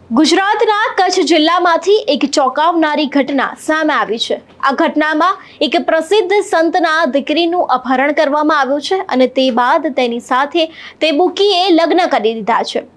ગુજરાતના કચ્છ જિલ્લામાંથી એક ચોંકાવનારી ઘટના સામે આવી છે। આ ઘટનામાં એક પ્રસિદ્ધ સંતના દીકરીનું અપહરણ કરવામાં આવ્યું છે અને તે બાદ તેની સાથે તે બુકીએ લગ્ન કરી દીધા છે।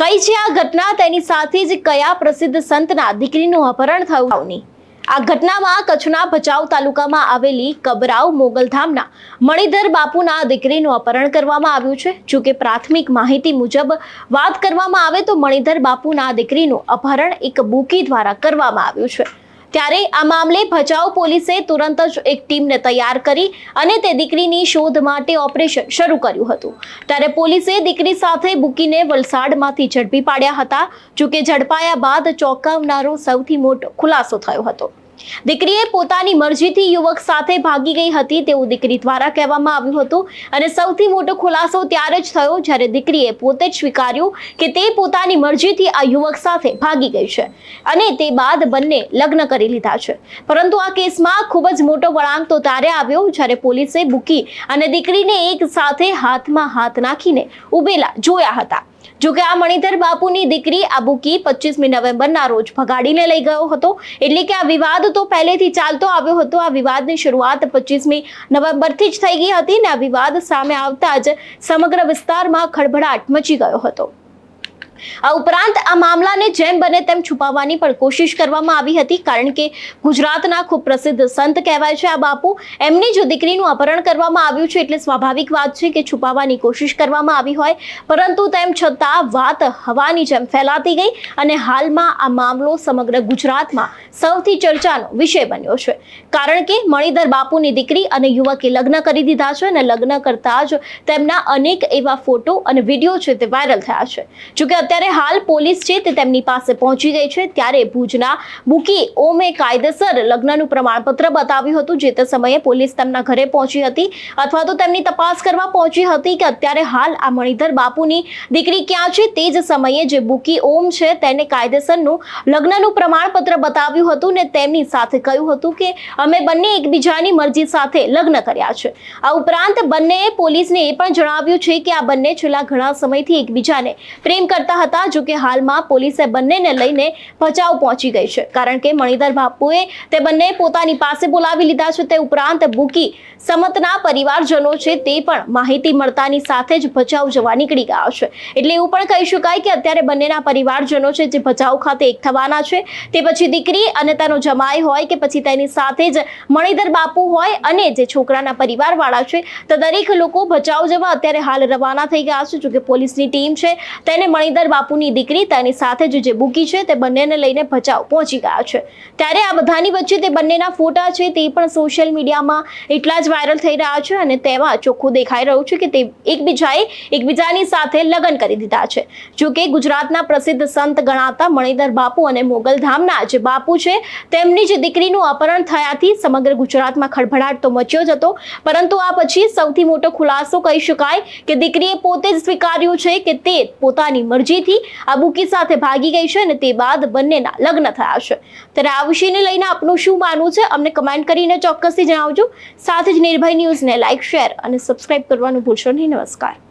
કઈ છે આ ઘટના, તેની સાથે જ કયા પ્રસિદ્ધ સંતના દીકરીનું અપહરણ થયું? આ ઘટનામાં કચ્છના ભચાઉ તાલુકામાં આવેલી કબરાવ મોગલધામના મણિધર બાપુના દીકરીનું અપહરણ કરવામાં આવ્યું છે। જો કે પ્રાથમિક માહિતી મુજબ વાત કરવામાં આવે તો મણિધર બાપુના દીકરીનું અપહરણ એક બુકી દ્વારા કરવામાં આવ્યું છે। ત્યારે આ મામલે ભચાઉ પોલીસે તુરંત જ એક ટીમને તૈયાર કરી અને તે દીકરીની શોધ માટે ઓપરેશન શરૂ કર્યું હતું। ત્યારે પોલીસે દીકરી સાથે બુકીને વલસાડમાંથી ઝડપી પાડ્યા હતા। જો કે ઝડપાયા બાદ ચોંકાવનારો સૌથી મોટો ખુલાસો થયો હતો। દીકરીએ પોતાની મરજીથી યુવક સાથે ભાગી ગઈ હતી તેવું દીકરી દ્વારા કહેવામાં આવ્યું હતું અને સૌથી મોટો ખુલાસો ત્યારે જ થયો જ્યારે દીકરીએ પોતે જ સ્વીકાર્યું કે તે પોતાની મરજીથી આ યુવક સાથે ભાગી ગઈ છે અને તે બાદ બંને લગ્ન કરી લીધા છે। પરંતુ આ કેસમાં ખૂબ જ મોટો વળાંક તો ત્યારે આવ્યો જ્યારે પોલીસે બુકી અને દીકરીને એક સાથે હાથમાં હાથ નાખીને ઉભેલા જોયા હતા। જો કે આ મણિધર બાપુની દીકરી આ બુકી 25મી નવેમ્બરના રોજ ભગાડીને લઈ ગયો હતો। એટલે કે આ વિવાદ તો પહેલેથી ચાલતો આવ્યો હતો। આ વિવાદની શરૂઆત 25મી નવેમ્બરથી જ થઈ ગઈ હતી અને આ વિવાદ સામે આવતા જ સમગ્ર વિસ્તારમાં ખળભળાટ મચી ગયો હતો। આ ઉપરાંત આ મામલાને જેમ બને તેમ છુપાવવાની પણ કોશિશ કરવામાં આવી હતી કારણ કે ગુજરાતના ખૂબ પ્રસિદ્ધ સંત કહેવાય છે આ બાપુ। એમની જો દીકરીનું અપહરણ કરવામાં આવ્યું છે એટલે સ્વાભાવિક વાત છે કે છુપાવવાની કોશિશ કરવામાં આવી હોય, પરંતુ તેમ છતાં વાત હવાની જેમ ફેલાતી ગઈ અને હાલમાં આ મામલો સમગ્ર ગુજરાતમાં સૌથી ચર્ચાનો વિષય બન્યો છે કારણ કે મણિધર બાપુની દીકરી અને યુવકે લગ્ન કરી દીધા છે અને લગ્ન કરતા જ તેમના અનેક એવા ફોટો અને વિડીયો છે તે વાયરલ થયા છે। જો કે અત્યારે હાલ પોલીસ છે તે તેમની પાસે પહોંચી ગઈ છે। ત્યારે ભુજના બુકી ઓમે કાયદેસર લગ્નનું પ્રમાણપત્ર બતાવ્યું હતું। જે તે સમયે પોલીસ તેમના ઘરે પહોંચી હતી અથવા તો તેમની તપાસ કરવા પહોંચી હતી કે અત્યારે હાલ આ મણિધર બાપુની દીકરી ક્યાં છે। તે જ સમયે જે બુકી ઓમ છે તેને કાયદેસરનું લગ્નનું પ્રમાણપત્ર બતાવ્યું હતું ને તેમની સાથે કહ્યું હતું કે અમે બંને એકબીજાની મરજી સાથે લગ્ન કર્યા છે। આ ઉપરાંત બંનેએ પોલીસને એ પણ જણાવ્યું છે કે આ બંને છેલ્લા ઘણા સમયથી એકબીજાને પ્રેમ કરતા હતા। જો કે હાલમાં પોલીસે બંનેને લઈને ભચાઉ પહોંચી ગઈ છે કારણ કે મણિધર બાપુએ તે બંને પોતાની પાસે બોલાવી લીધા છે। તે ઉપરાંત બુકી સમતના પરિવારજનો છે તે પણ માહિતી મળતાની સાથે જ ભચાઉ જવા નીકળી ગયા છે। એટલે એવું પણ કહી શકાય કે અત્યારે બંનેના પરિવારજનો છે જે ભચાઉ ખાતે એક થવાના છે। તે પછી દીકરી અને તેનો જમાઈ હોય કે પછી તેની સાથે જ મણિધર બાપુ હોય અને જે છોકરાના પરિવારવાળા છે તો દરેક લોકો ભચાઉ જવા અત્યારે હાલ રવાના થઈ ગયા છે। જો કે પોલીસની ટીમ છે તેને મણિધર બાપુની દીકરી તેની સાથે જે બુકી છે તે બંનેને લઈને ભચાઉ પહોંચી ગયા છે। ત્યારે આ બધાની વચ્ચે તે બંનેના ફોટા છે તે પણ સોશિયલ મીડિયામાં એટલા જ વાયરલ થઈ રહ્યા છે અને તેમાં ચોખ્ખું દેખાઈ રહ્યું છે કે તે એકબીજાની સાથે લગ્ન કરી દીધા છે। જો કે ગુજરાતના પ્રસિદ્ધ સંત ગણાતા મણિધર બાપુ અને મોગલધામના જે બાપુ છે તેમની જ દીકરીનું અપહરણ થયાથી સમગ્ર ગુજરાતમાં ખળભળાટ તો મચ્યો જ હતો, પરંતુ આ પછી સૌથી મોટો ખુલાસો કહી શકાય કે દીકરીએ પોતે જ સ્વીકાર્યું છે કે તે પોતાની મરજીથી આ બુકી સાથે ભાગી ગઈ છે અને તે બાદ બંનેના લગ્ન થયા છે। ત્યારે આ વિષયને લઈને આપનું શું માનવું છે અમને કમેન્ટ કરીને ચોક્કસથી જણાવજો। સાથે જ નિર્ભય ન્યૂઝને લાઇક, શેર અને સબસ્ક્રાઇબ કરવાનું ભૂલશો નહીં। નમસ્કાર।